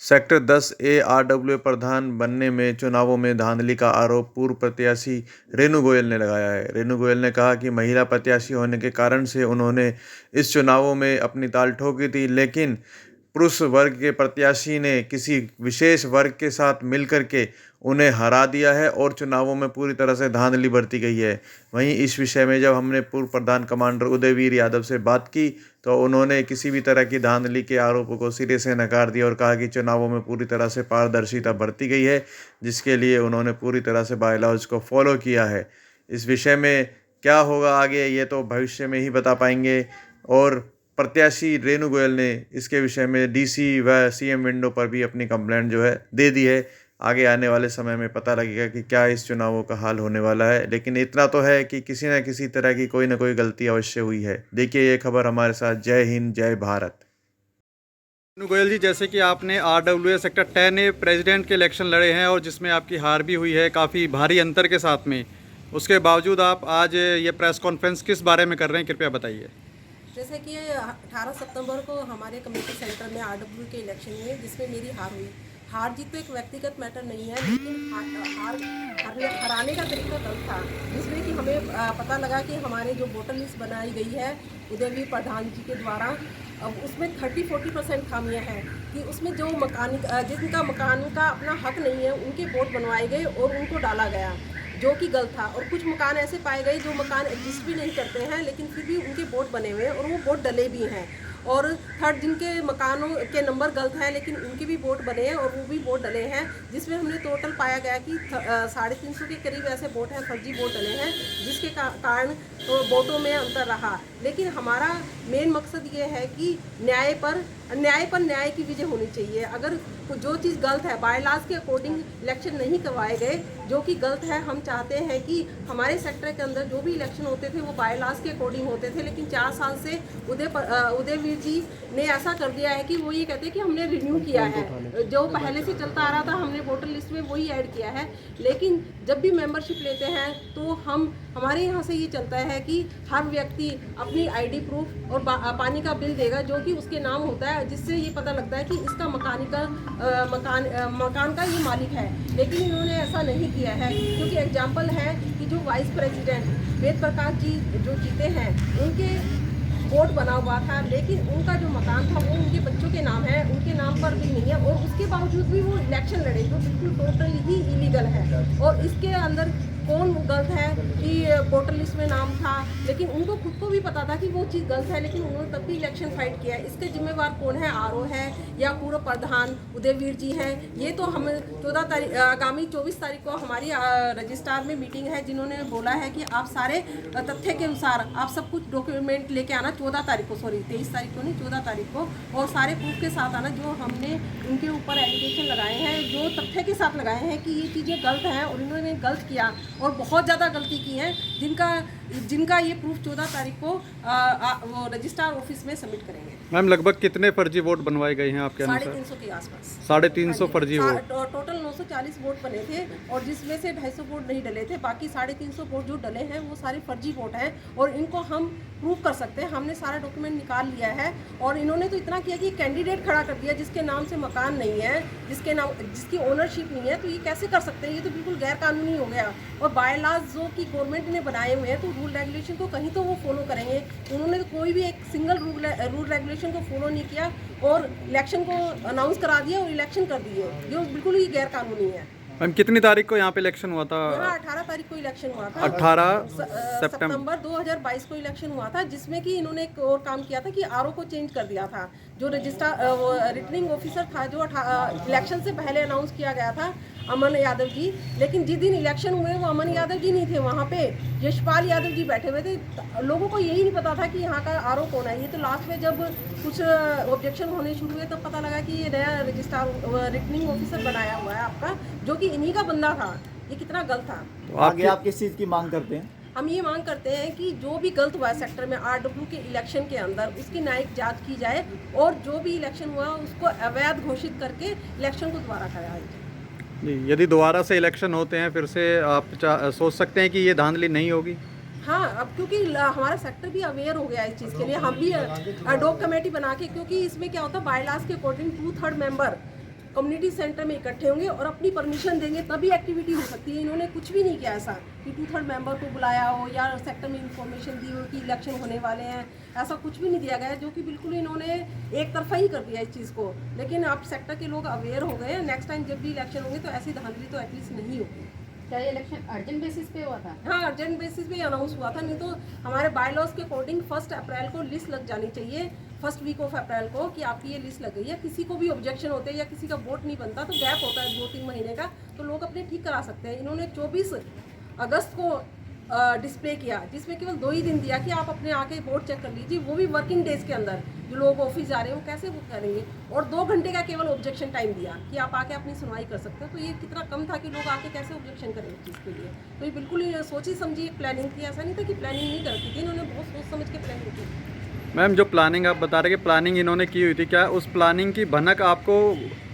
Sector 10 ए RW प्रधान बनने में चुनावों में धांधली का आरोप पूर्व प्रत्याशी रेणु गोयल ने लगाया है। रेणु गोयल ने कहा कि महिला प्रत्याशी होने के कारण से उन्होंने इस चुनावों में अपनी ताल ठोकी थी, लेकिन पुरुष वर्ग के प्रत्याशी ने किसी विशेष वर्ग के साथ मिलकर के उन्हें हरा दिया है और चुनावों में पूरी तरह से धांधली बरती गई है। वहीं इस विषय में जब हमने पूर्व प्रधान कमांडर उदयवीर यादव से बात की तो उन्होंने किसी भी तरह की धांधली के आरोपों को सिरे से नकार दिया और कहा कि चुनावों में पूरी तरह से पारदर्शिता बरती गई है, जिसके लिए उन्होंने पूरी तरह से बायलॉज को फॉलो किया है। इस विषय में क्या होगा आगे, ये तो भविष्य में ही बता पाएंगे। और प्रत्याशी रेणु गोयल ने इसके विषय में डीसी व सीएम विंडो पर भी अपनी कंप्लेंट जो है दे दी है। आगे आने वाले समय में पता लगेगा कि क्या इस चुनावों का हाल होने वाला है, लेकिन इतना तो है कि किसी न किसी तरह की कोई ना कोई गलती अवश्य हुई है। देखिए ये खबर हमारे साथ। जय हिंद, जय भारत। रेणु गोयल जी, जैसे कि आपने आरडब्ल्यूए सेक्टर 10 प्रेसिडेंट के इलेक्शन लड़े हैं और जिसमें आपकी हार भी हुई है काफ़ी भारी अंतर के साथ में, उसके बावजूद आप आज ये प्रेस कॉन्फ्रेंस किस बारे में कर रहे हैं, कृपया बताइए। जैसे कि 18 सितंबर को हमारे कम्युनिटी सेंटर में आरडब्ल्यू के इलेक्शन हुए, जिसमें मेरी हार हुई। हार जीत तो एक व्यक्तिगत मैटर नहीं है, लेकिन हराने का तरीका गलत था, जिसमें कि हमें पता लगा कि हमारे जो वोटर लिस्ट बनाई गई है उदयवीर प्रधान जी के द्वारा, उसमें 30-40% खामियां हैं कि उसमें जो जिनका मकान का अपना हक नहीं है उनके वोट बनवाए गए और उनको डाला गया, जो कि गलत था। और कुछ मकान ऐसे पाए गए जो मकान एग्जिस्ट भी नहीं करते हैं, लेकिन फिर भी उनके वोट बने हुए हैं और वो वोट डले भी हैं। और थर्ड, जिनके मकानों के नंबर गलत हैं लेकिन उनके भी वोट बने हैं और वो भी वोट डले हैं, जिसमें हमने टोटल पाया गया कि 350 के करीब ऐसे वोट हैं, फर्जी वोट डले हैं, जिसके कारण वोटों में अंतर रहा। लेकिन हमारा मेन मकसद ये है कि न्याय पर न्याय की विजय होनी चाहिए। अगर जो चीज़ गलत है, बायलॉज के अकॉर्डिंग इलेक्शन नहीं करवाए गए, जो कि गलत है। हम चाहते हैं कि हमारे सेक्टर के अंदर जो भी इलेक्शन होते थे वो बायलॉज के अकॉर्डिंग होते थे, लेकिन 4 साल से उदयवीर जी ने ऐसा कर दिया है कि वो ये कहते हैं कि हमने रिन्यू किया है, जो पहले से चलता आ रहा था हमने वोटर लिस्ट में वही ऐड किया है। लेकिन जब भी मेंबरशिप लेते हैं तो हमारे यहाँ से ये चलता है कि हर व्यक्ति अपनी आईडी प्रूफ और पानी का बिल देगा, जो कि उसके नाम होता है, जिससे ये पता लगता है कि इसका मकान का ये मालिक है। लेकिन इन्होंने ऐसा नहीं किया है, क्योंकि एग्जाम्पल है कि जो वाइस प्रेसिडेंट वेद प्रकाश जी जो जीते हैं, उनके वोट बना हुआ था, लेकिन उनका जो मकान था वो उनके बच्चों के नाम है, उनके नाम पर भी नहीं है, और उसके बावजूद भी वो इलेक्शन लड़े, जो बिल्कुल टोटली ही इलीगल है। और इसके अंदर कौन गलत है कि वोटर लिस्ट में नाम था, लेकिन उनको खुद को भी पता था कि वो चीज़ गलत है, लेकिन उन्होंने तब भी इलेक्शन फाइट किया। इसके जिम्मेवार कौन है? आरओ है या पूर्व प्रधान उदयवीर जी हैं। ये तो हम 14 तारीख आगामी 24 तारीख को हमारी रजिस्ट्रार में मीटिंग है, जिन्होंने बोला है कि आप सारे तथ्य के अनुसार आप सब कुछ डॉक्यूमेंट लेके आना 14 तारीख को, सॉरी 23 तारीख को नहीं, 14 तारीख को, और सारे प्रूफ के साथ आना जो हमने उनके ऊपर एलिगेशन लगाए हैं, जो तथ्य के साथ लगाए हैं कि ये चीज़ें गलत हैं और इन्होंने गलत किया और बहुत ज़्यादा गलती की है, जिनका ये प्रूफ 14 तारीख को वो रजिस्ट्रार ऑफिस में सबमिट करेंगे। मैम, लगभग कितने फर्जी वोट बनवाए गए हैं आपके अनुसार? 350 के आसपास। 350 फर्जी वोट। टोटल 940 वोट बने थे और जिसमें से 250 वोट नहीं डले थे, बाकी 350 वोट जो डले हैं वो सारे फर्जी वोट हैं और इनको हम प्रूव कर सकते हैं। हमने सारा डॉक्यूमेंट निकाल लिया है और इन्होंने तो इतना किया कि कैंडिडेट खड़ा कर दिया जिसके नाम से मकान नहीं है, जिसकी ओनरशिप नहीं है, तो ये कैसे कर सकते हैं? ये तो बिल्कुल गैर कानूनी हो गया। और बायलॉज जो कि गवर्नमेंट ने बनाए हुए हैं, तो रूल रेगुलेशन को कहीं तो वो फॉलो करेंगे। उन्होंने तो कोई भी एक सिंगल रूल रेगुलेशन को फॉलो नहीं किया और इलेक्शन को अनाउंस करा दिया और इलेक्शन कर दिए, जो बिल्कुल ही गैर कानूनी है। मैम, कितनी तारीख को यहाँ पे इलेक्शन हुआ था? 18 तारीख को इलेक्शन हुआ था। 18 सितंबर 2022 को इलेक्शन हुआ था, जिसमें कि इन्होंने एक और काम किया था कि आरओ को चेंज कर दिया था। जो रिटर्निंग ऑफिसर था, जो इलेक्शन से पहले अनाउंस किया गया था, अमन यादव जी, लेकिन जिस दिन इलेक्शन हुए वो अमन यादव जी नहीं थे वहाँ पे, यशपाल यादव जी बैठे हुए थे। लोगों को यही नहीं पता था कि यहाँ का आरओ कौन है। ये तो लास्ट में जब कुछ ऑब्जेक्शन होने शुरू हुए तब पता लगा कि ये नया रजिस्ट्रार रिटर्निंग ऑफिसर बनाया हुआ है आपका, जो कि इन्हीं का बंदा था। ये कितना गलत था। तो आगे आप किस चीज़ की मांग करते हैं? हम ये मांग करते हैं कि जो भी गलत हुआ है सेक्टर में आरडब्ल्यू के इलेक्शन के अंदर, उसकी न्यायिक जांच की जाए और जो भी इलेक्शन हुआ उसको अवैध घोषित करके इलेक्शन को दोबारा कराया जाए। जी, यदि दोबारा से इलेक्शन होते हैं फिर से आप सोच सकते हैं कि ये धांधली नहीं होगी? हाँ, अब क्योंकि हमारा सेक्टर भी अवेयर हो गया है इस चीज़ के लिए, हम भी एडॉक कमेटी बना के, क्योंकि इसमें क्या होता है बायलॉज के अकॉर्डिंग 2/3 मेंबर कम्युनिटी सेंटर में इकट्ठे होंगे और अपनी परमिशन देंगे तभी एक्टिविटी हो सकती है। इन्होंने कुछ भी नहीं किया ऐसा कि 2/3 मेंबर को बुलाया हो या सेक्टर में इंफॉर्मेशन दी हो कि इलेक्शन होने वाले हैं, ऐसा कुछ भी नहीं दिया गया है, जो कि बिल्कुल इन्होंने एक तरफा ही कर दिया इस चीज़ को। लेकिन अब सेक्टर के लोग अवेयर हो गए हैं, नेक्स्ट टाइम जब भी इलेक्शन होंगे तो ऐसी धांधली तो एटलीस्ट नहीं होगी। क्या ये इलेक्शन अर्जेंट बेसिस पे हुआ था? हाँ, अर्जेंट बेसिस पे अनाउंस हुआ था, नहीं तो हमारे बायलॉज के अकॉर्डिंग 1 अप्रैल को लिस्ट लग जानी चाहिए, फर्स्ट वीक ऑफ अप्रैल को, कि आपकी ये लिस्ट लग गई है। किसी को भी ऑब्जेक्शन होते हैं या किसी का वोट नहीं बनता तो गैप होता है 2-3 महीने का, तो लोग अपने ठीक करा सकते हैं। इन्होंने 24 अगस्त को डिस्प्ले किया, जिसमें केवल 2 ही दिन दिया कि आप अपने आके वोट चेक कर लीजिए, वो भी वर्किंग डेज के अंदर। जो लोग ऑफिस जा रहे हैं वो कैसे वो करेंगे, और 2 घंटे का केवल ऑब्जेक्शन टाइम दिया कि आप आके अपनी सुनवाई कर सकते हो। तो ये कितना कम था कि लोग आके कैसे ऑब्जेक्शन करें इस चीज़ के लिए। तो ये बिल्कुल ही सोची समझी एक प्लानिंग थी, ऐसा नहीं था कि प्लानिंग नहीं करती थी, इन्होंने बहुत सोच समझ के प्लानिंग की। मैम, जो प्लानिंग आप बता रहे कि प्लानिंग इन्होंने की हुई थी, क्या उस प्लानिंग की भनक आपको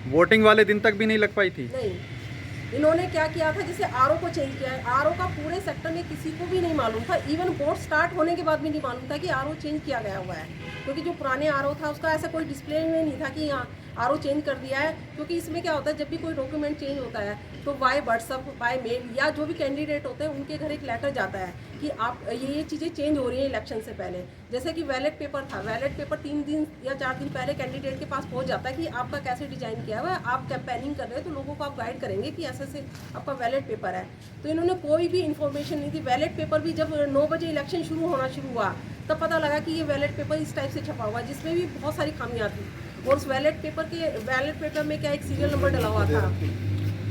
वोटिंग वाले दिन तक भी नहीं लग पाई थी? नहीं, इन्होंने क्या किया था, जैसे आरओ को चेंज किया है, आरओ का पूरे सेक्टर में किसी को भी नहीं मालूम था, इवन वोट स्टार्ट होने के बाद भी नहीं मालूम था कि आरओ चेंज किया गया हुआ है। क्योंकि जो पुराने आरओ था उसका ऐसा कोई डिस्प्ले में नहीं था कि यहाँ आरओ चेंज कर दिया है। क्योंकि इसमें क्या होता है, जब भी कोई डॉक्यूमेंट चेंज होता है तो बाय व्हाट्सअप, बाय मेल, या जो भी कैंडिडेट होते हैं उनके घर एक लेटर जाता है कि आप ये चीज़ें चेंज हो रही हैं इलेक्शन से पहले। जैसे कि बैलेट पेपर था, बैलेट पेपर 3 दिन या 4 दिन पहले कैंडिडेट के पास पहुंच जाता है कि आपका कैसे डिजाइन किया हुआ है, आप कैंपेनिंग कर रहे हैं तो लोगों को आप गाइड करेंगे कि ऐसे से आपका बैलेट पेपर है। तो इन्होंने कोई भी इन्फॉर्मेशन नहीं दी। बैलेट पेपर भी जब 9 बजे इलेक्शन शुरू होना शुरू हुआ तब पता लगा कि ये बैलेट पेपर इस टाइप से छपा हुआ, जिसमें भी बहुत सारी खामियां थी। और उस बैलेट पेपर में क्या एक सीरियल नंबर डला हुआ था,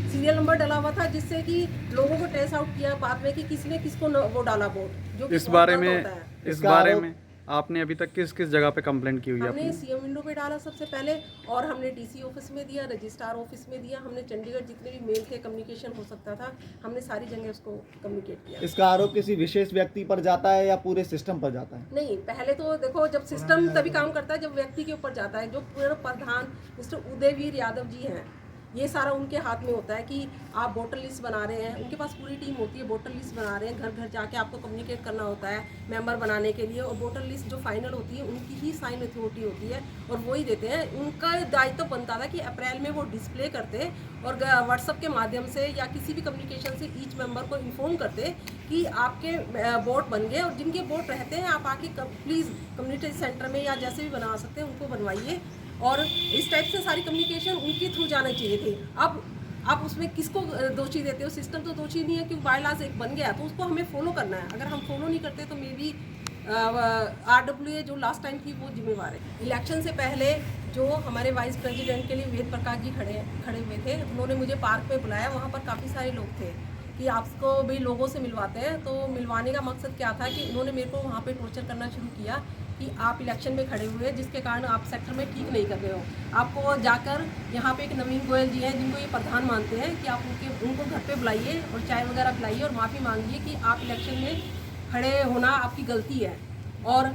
सीरियल नंबर डला हुआ था, जिससे कि लोगों को ट्रेस आउट किया बाद में कि किसने किसको वो डाला वोट, जो इस बारे में आपने अभी तक किस किस जगह पे कंप्लेंट की हुई है? हमने सीएम विंडो पे डाला सबसे पहले, और हमने डीसी ऑफिस में दिया, रजिस्ट्रार ऑफिस में दिया, हमने चंडीगढ़ जितने भी मेल थे कम्युनिकेशन हो सकता था हमने सारी जगह उसको कम्युनिकेट किया। इसका आरोप किसी विशेष व्यक्ति पर जाता है या पूरे सिस्टम पर जाता है? नहीं, पहले तो देखो, जब सिस्टम तभी काम करता है जब व्यक्ति के ऊपर जाता है। जो पूर्व प्रधान मिस्टर उदयवीर यादव जी हैं, ये सारा उनके हाथ में होता है कि आप वोटर लिस्ट बना रहे हैं, उनके पास पूरी टीम होती है, वोटर लिस्ट बना रहे हैं, घर घर जाके आपको कम्युनिकेट करना होता है मेंबर बनाने के लिए, और वोटर लिस्ट जो फाइनल होती है उनकी ही साइन अथॉरिटी होती है और वही देते हैं। उनका दायित्व बनता था कि अप्रैल में वो डिस्प्ले करते और व्हाट्सएप के माध्यम से या किसी भी कम्युनिकेशन से ईच मेंबर को इन्फॉर्म करते कि आपके वोट बन गए, और जिनके वोट रहते हैं आप आके प्लीज़ कम्युनिटी सेंटर में या जैसे भी बना सकते हैं उनको बनवाइए। और इस टाइप से सारी कम्युनिकेशन उनके थ्रू जाना चाहिए थे। अब आप उसमें किसको दोषी देते हो? सिस्टम तो दोषी नहीं है, क्योंकि बायलॉज एक बन गया तो उसको हमें फॉलो करना है। अगर हम फॉलो नहीं करते तो मे बी RWA जो लास्ट टाइम थी वो जिम्मेवार है। इलेक्शन से पहले जो हमारे वाइस प्रेसिडेंट के लिए वेद प्रकाश जी खड़े हुए थे, उन्होंने मुझे पार्क में बुलाया, वहाँ पर काफ़ी सारे लोग थे कि आपको भी लोगों से मिलवाते हैं। तो मिलवाने का मकसद क्या था कि उन्होंने मेरे को वहाँ पे टॉर्चर करना शुरू किया कि आप इलेक्शन में खड़े हुए हैं जिसके कारण आप सेक्टर में ठीक नहीं कर रहे हो। आपको जाकर यहाँ पे एक नवीन गोयल जी हैं जिनको ये प्रधान मानते हैं कि आप उनको घर पे बुलाइए और चाय वगैरह पिलाइए और माफ़ी मांगिए कि आप इलेक्शन में खड़े होना आपकी गलती है। और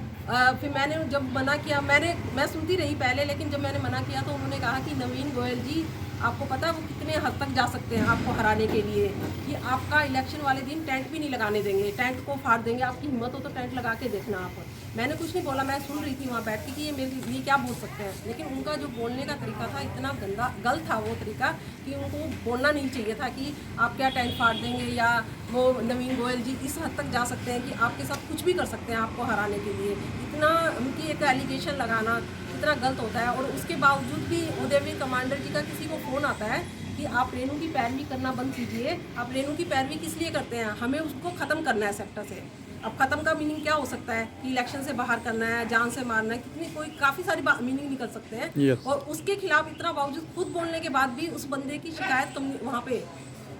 फिर मैंने जब मना किया, मैं सुनती रही पहले, लेकिन जब मैंने मना किया तो उन्होंने कहा कि नवीन गोयल जी आपको पता है वो कितने हद तक जा सकते हैं आपको हराने के लिए, कि आपका इलेक्शन वाले दिन टेंट भी नहीं लगाने देंगे, टेंट को फाड़ देंगे, आपकी हिम्मत हो तो टेंट लगा के देखना आप। मैंने कुछ नहीं बोला, मैं सुन रही थी वहाँ बैठ के कि ये मेरे लिए क्या बोल सकते हैं, लेकिन उनका जो बोलने का तरीका था इतना गलत था वो तरीका कि उनको बोलना नहीं चाहिए था कि आप क्या टेंट फाड़ देंगे, या वो नवीन गोयल जी इस हद तक जा सकते हैं कि आपके साथ कुछ भी कर सकते हैं आपको हराने के लिए। इतना उनकी एक एलिगेशन लगाना इतना गलत होता है। और उसके बावजूद भी उदयवीर कमांडर जी का किसी को फ़ोन आता है कि आप रेनू की पैरवी करना बंद कीजिए। आप रेनू की पैरवी किस लिए करते हैं? हमें उसको ख़त्म करना है सेक्टर से। अब ख़त्म का मीनिंग क्या हो सकता है कि इलेक्शन से बाहर करना है, जान से मारना है, कितनी कोई काफ़ी सारी मीनिंग निकल सकते हैं। Yes. और उसके खिलाफ इतना बावजूद खुद बोलने के बाद भी उस बंदे की शिकायत वहाँ पे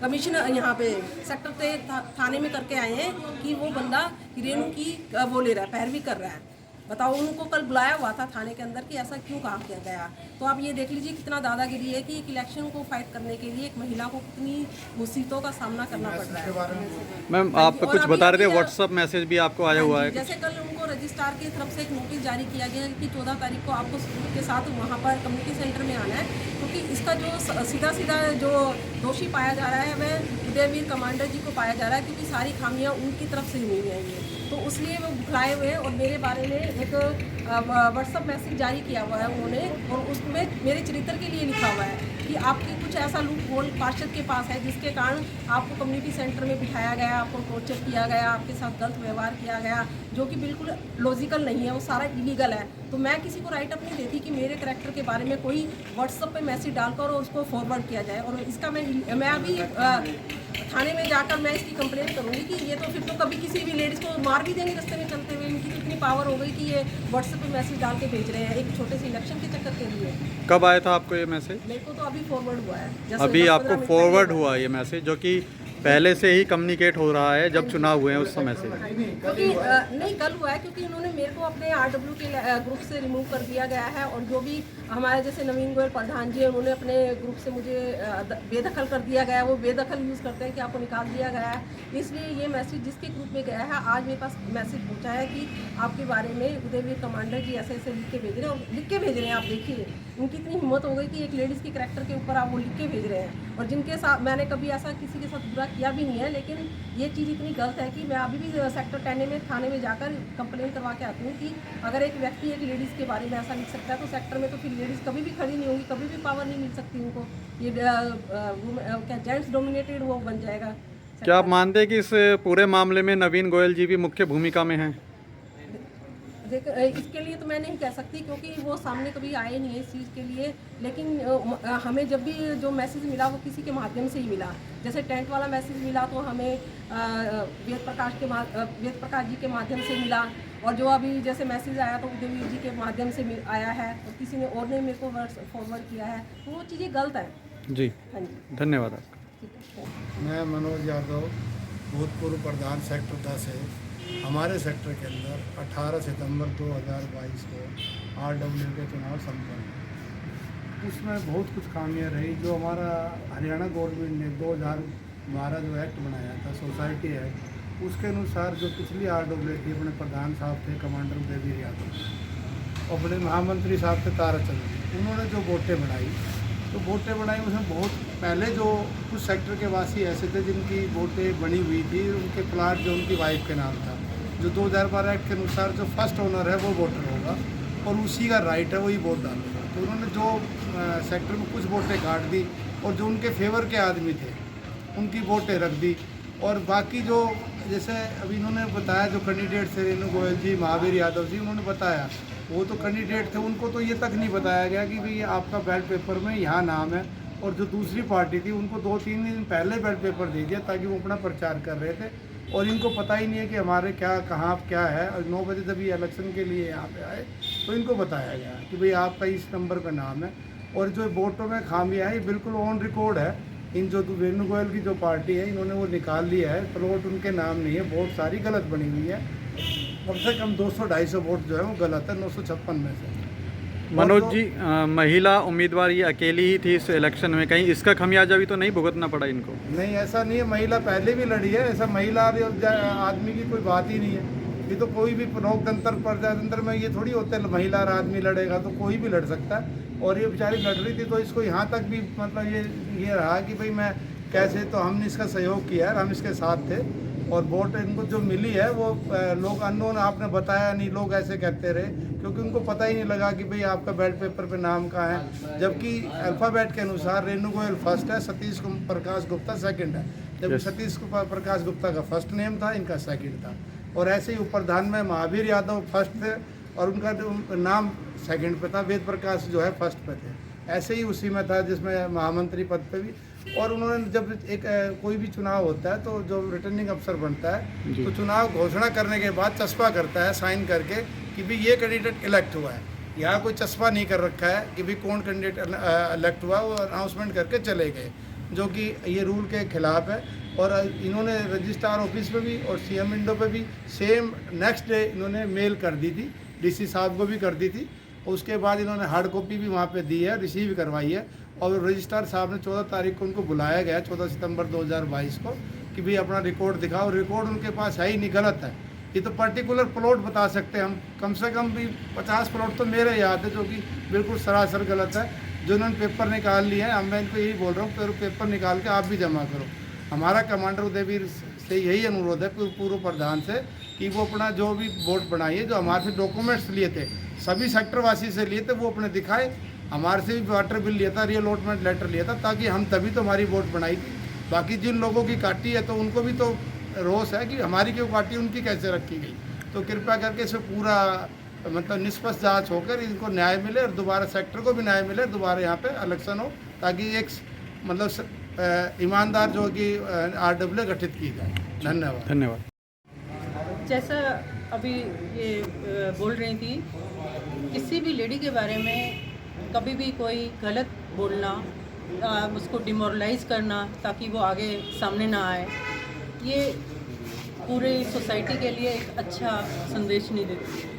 कमिश्नर यहाँ पे सेक्टर पे थाने में करके आए हैं कि वो बंदा रेनू की वो ले रहा है, पैरवी कर रहा है। बताओ, उनको कल बुलाया हुआ था थाने के अंदर कि ऐसा क्यों कहा किया गया। तो आप ये देख लीजिए कितना दादागिरी है कि एक इलेक्शन को फाइट करने के लिए एक महिला को कितनी मुसीबतों का सामना करना पड़ रहा है। मैम, आप कुछ बता रहे थे, व्हाट्सअप मैसेज भी आपको आया हुआ है? जैसे कल उनको रजिस्ट्रार की तरफ से एक नोटिस जारी किया गया कि 14 तारीख को आपको के साथ वहाँ पर कम्युनिटी सेंटर में आना है, क्योंकि क्योंकि इसका जो सीधा सीधा जो दोषी पाया जा रहा है वह उदयवीर कमांडर जी को पाया जा रहा है, क्योंकि सारी खामियां उनकी तरफ से हुई हैं ये, तो उसलिए वो बुखलाए हुए हैं। और मेरे बारे में एक व्हाट्सअप मैसेज जारी किया हुआ है उन्होंने, और उसमें मेरे चरित्र के लिए लिखा हुआ है कि आपकी कुछ ऐसा लूप होल पार्षद के पास है जिसके कारण आपको कम्युनिटी सेंटर में बिठाया गया, आपको टॉर्चर किया गया, आपके साथ गलत व्यवहार किया गया, जो कि बिल्कुल लॉजिकल नहीं है, वो सारा इलीगल है। तो मैं किसी को राइट अप नहीं देती कि मेरे कैरेक्टर के बारे में कोई व्हाट्सअप पे मैसेज डालकर और उसको फॉरवर्ड किया जाए। और इसका मैं अभी थाने में जाकर मैं इसकी कंप्लेंट करूँगी कि ये तो फिर तो कभी किसी भी लेडीज़ को मार भी देंगे रास्ते में चलते हुए। इनकी तो इतनी पावर हो गई कि ये व्हाट्सएप पे मैसेज डाल के भेज रहे हैं एक छोटे से इलेक्शन के चक्कर के लिए। कब आया था आपको ये मैसेज? मेरे को तो अभी फॉरवर्ड हुआ है, जैसे अभी 10-15 आपको मिनट फॉरवर्ड पहले। हुआ ये मैसेज, जो कि पहले से ही कम्युनिकेट हो रहा है जब चुनाव हुए हैं उस समय से। क्योंकि नहीं कल हुआ है, क्योंकि उन्होंने मेरे को अपने RW के ग्रुप से रिमूव कर दिया गया है, और जो भी हमारे जैसे नवीन गोयल प्रधान जी हैं उन्होंने अपने ग्रुप से मुझे बेदखल कर दिया गया है। वो बेदखल यूज़ करते हैं कि आपको निकाल दिया गया है, इसलिए ये मैसेज जिसके ग्रुप में गया है आज मेरे पास मैसेज पहुंचा है कि आपके बारे में उदयवीर कमांडर जी ऐसे ऐसे लिख के भेज रहे हैं, और लिख के भेज रहे हैं। आप देखिए उनकी इतनी हिम्मत हो गई कि एक लेडीज़ के करैक्टर के ऊपर आप वो लिख के भेज रहे हैं, और जिनके साथ मैंने कभी ऐसा किसी के साथ बुरा किया भी नहीं है, लेकिन ये चीज़ इतनी गलत है कि मैं अभी भी सेक्टर 10 में थाने में जाकर कंप्लेन करवा के आती हूँ कि अगर एक व्यक्ति एक लेडीज़ के बारे में ऐसा लिख सकता है तो सेक्टर में तो फिर लेडीज़ कभी भी खड़ी नहीं होगी, कभी भी पावर नहीं मिल सकती उनको। ये क्या जेंट्स डोमिनेटेड वो बन जाएगा। क्या आप मानते हैं कि इस पूरे मामले में नवीन गोयल जी भी मुख्य भूमिका में हैं? देख इसके लिए तो मैं नहीं कह सकती, क्योंकि वो सामने कभी आए नहीं है इस चीज़ के लिए। लेकिन हमें जब भी जो मैसेज मिला वो किसी के माध्यम से ही मिला। जैसे टेंट वाला मैसेज मिला तो हमें वेद प्रकाश जी के माध्यम से मिला, और जो अभी जैसे मैसेज आया तो उदयवीर जी के माध्यम से आया है, और किसी ने और ने मेरे को फॉरवर्ड किया है, तो वो चीज़ें गलत है। जी, हाँ जी, धन्यवाद आपका। ठीक है। मैं मनोज यादव, भूतपूर्व प्रधान सेक्टर 10 है। हमारे सेक्टर के अंदर 18 सितंबर 2022 को RW के चुनाव संपन्न हुए। उसमें बहुत कुछ खामियां रही। जो हमारा हरियाणा गवर्नमेंट ने 2012 जो एक्ट बनाया था, सोसाइटी एक्ट, उसके अनुसार जो पिछली RW थी, अपने प्रधान साहब थे कमांडर उदयवीर यादव, अपने महामंत्री साहब थे ताराचंद, उन्होंने जो वोटें बनाई उसमें बहुत पहले जो कुछ सेक्टर के वासी ऐसे थे जिनकी वोटें बनी हुई थी, उनके प्लाट जो उनकी वाइफ के नाम था, जो 2012 एक्ट के अनुसार जो फर्स्ट ओनर है वो वोटर होगा और उसी का राइट है वही वोट डालेगा। तो उन्होंने जो सेक्टर में कुछ वोटें काट दी और जो उनके फेवर के आदमी थे उनकी वोटें रख दी, और बाकी जो जैसे अभी इन्होंने बताया जो कैंडिडेट थे रेणु गोयल जी, महावीर यादव जी, उन्होंने बताया वो तो कैंडिडेट थे, उनको तो ये तक नहीं बताया गया कि भाई आपका बैलेट पेपर में यहाँ नाम है, और जो दूसरी पार्टी थी उनको 2-3 दिन पहले बैलेट पेपर दे दिया ताकि वो अपना प्रचार कर रहे थे, और इनको पता ही नहीं है कि हमारे कहाँ क्या है। और 9 बजे जब ये इलेक्शन के लिए यहाँ पे आए तो इनको बताया गया कि भाई आपका इस नंबर पर नाम है, और जो वोटों में खामियाँ है ये बिल्कुल ऑन रिकॉर्ड है। इन जो रेणु गोयल की जो पार्टी है इन्होंने वो निकाल लिया है, प्लॉट उनके नाम नहीं है, वोट सारी गलत बनी हुई है। कम से कम 200-250 वोट जो है वो गलत है 956 में से। मनोज जी, महिला उम्मीदवार ये अकेली ही थी इस इलेक्शन में, कहीं इसका खमियाजा भी तो नहीं भुगतना पड़ा इनको? नहीं, ऐसा नहीं है, महिला पहले भी लड़ी है, ऐसा महिला आदमी की कोई बात ही नहीं है। ये तो कोई भी लोकतंत्र प्रजातंत्र में ये थोड़ी होते है महिला और आदमी लड़ेगा, तो कोई भी लड़ सकता है। और ये बेचारी लड़ रही थी तो इसको यहाँ तक भी मतलब ये रहा कि भाई मैं कैसे, तो हमने इसका सहयोग किया है, हम इसके साथ थे, और वोट इनको जो मिली है वो लोग अननोन, आपने बताया नहीं, लोग ऐसे कहते रहे क्योंकि उनको पता ही नहीं लगा कि भाई आपका बैलेट पेपर पे नाम कहाँ है, जबकि अल्फ़ाबेट के अनुसार रेणु गोयल फर्स्ट है, सतीश प्रकाश गुप्ता सेकंड है, जबकि सतीश प्रकाश गुप्ता का फर्स्ट नेम था, इनका सेकंड था। और ऐसे ही प्रधान में महावीर यादव फर्स्ट थे और उनका नाम सेकंड पे था, वेद प्रकाश जो है फर्स्ट पे थे। ऐसे ही उसी में था जिसमें महामंत्री पद पे भी। और उन्होंने जब एक कोई भी चुनाव होता है तो जो रिटर्निंग अफसर बनता है तो चुनाव घोषणा करने के बाद चस्पा करता है साइन करके कि भाई ये कैंडिडेट इलेक्ट हुआ है। यहाँ कोई चस्पा नहीं कर रखा है कि भाई कौन कैंडिडेट इलेक्ट हुआ, वो अनाउंसमेंट करके चले गए, जो कि ये रूल के खिलाफ है। और इन्होंने रजिस्ट्रार ऑफिस पे भी और CM विंडो पे भी सेम नेक्स्ट डे इन्होंने मेल कर दी थी, DC साहब को भी कर दी थी। उसके बाद इन्होंने हार्ड कॉपी भी वहाँ पे दी है, रिसीव करवाई है, और रजिस्ट्रार साहब ने 14 तारीख को उनको बुलाया गया, 14 सितंबर 2022 को, कि भाई अपना रिकॉर्ड दिखाओ। रिकॉर्ड उनके पास है ही नहीं, गलत है। ये तो पर्टिकुलर प्लॉट बता सकते हैं हम, कम से कम भी 50 प्लॉट तो मेरे याद है जो कि बिल्कुल सरासर गलत है। जो उन्होंने पेपर निकाल लिए हैं, मैं इनको यही बोल रहा हूँ पेपर निकाल के आप भी जमा करो। हमारा कमांडर उदयवीर से यही अनुरोध है पूर्व प्रधान से कि वो अपना जो भी वोट बनाइए, जो हमारे से डॉक्यूमेंट्स लिए थे, सभी सेक्टरवासी से लिए थे, वो अपने दिखाए। हमारे से भी वाटर बिल लिया था, रीअलॉटमेंट लेटर लिया था, ताकि हम तभी तो हमारी वोट बनाई थी। बाकी जिन लोगों की काटी है तो उनको भी तो रोष है कि हमारी क्यों काटी, उनकी कैसे रखी गई। तो कृपया करके इसमें पूरा मतलब निष्पक्ष जांच होकर इनको न्याय मिले और दोबारा सेक्टर को भी न्याय मिले, दोबारा यहाँ पे इलेक्शन हो, ताकि एक मतलब ईमानदार जो कि RWA गठित की जाए। धन्यवाद। धन्यवाद। जैसा अभी ये बोल रही थी, किसी भी लेडी के बारे में कभी भी कोई गलत बोलना, उसको डिमोरलाइज करना ताकि वो आगे सामने ना आए, ये पूरे सोसाइटी के लिए एक अच्छा संदेश नहीं देती।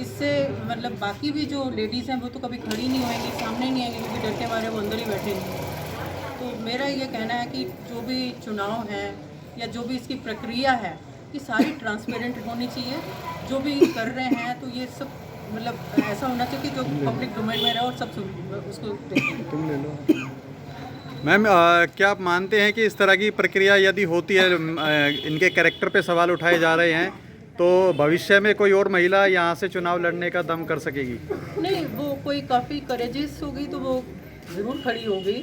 इससे मतलब बाकी भी जो लेडीज़ हैं वो तो कभी खड़ी नहीं होंगी, सामने नहीं आएंगी, क्योंकि डर के मारे वो अंदर ही बैठेंगी। तो मेरा ये कहना है कि जो भी चुनाव है या जो भी इसकी प्रक्रिया है, ये सारी ट्रांसपेरेंट होनी चाहिए। जो भी कर रहे हैं तो ये सब मतलब ऐसा होना चाहिए कि जो पब्लिक डोमेन में रहे और सब उसको देखें। तुम ले लो। मैम, क्या आप मानते हैं कि इस तरह की प्रक्रिया यदि होती है, इनके कैरेक्टर पे सवाल उठाए जा रहे हैं, तो भविष्य में कोई और महिला यहाँ से चुनाव लड़ने का दम कर सकेगी? नहीं, वो कोई काफ़ी करेजियस होगी तो वो ज़रूर खड़ी होगी,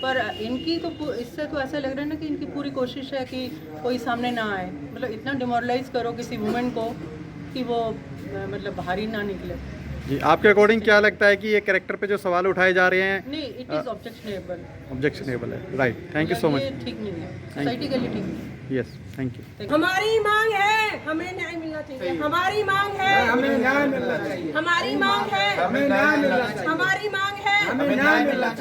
पर इनकी तो इससे तो ऐसा लग रहा है ना कि इनकी पूरी कोशिश है कि कोई सामने ना आए। मतलब इतना डिमोरलाइज करो किसी वुमेन को कि वो मतलब बाहरी ना निकले। जी, आपके अकॉर्डिंग क्या लगता है कि ये कैरेक्टर पे जो सवाल उठाए जा रहे हैं? नहीं, इट इज़ ऑब्जेक्शनेबल। ऑब्जेक्शनेबल है, right. Thank you so much. ठीक नहीं है, सोसाइटी के लिए ठीक नहीं है। Yes, thank you. हमारी मांग है, हमें न्याय मिलना चाहिए। हमारी मांग है, हमें न्याय मिलना चाहिए। हमारी मांग है, हमें न्याय मिलना चाहिए। हमारी मांग है, हमें न्याय मिलना चाहिए।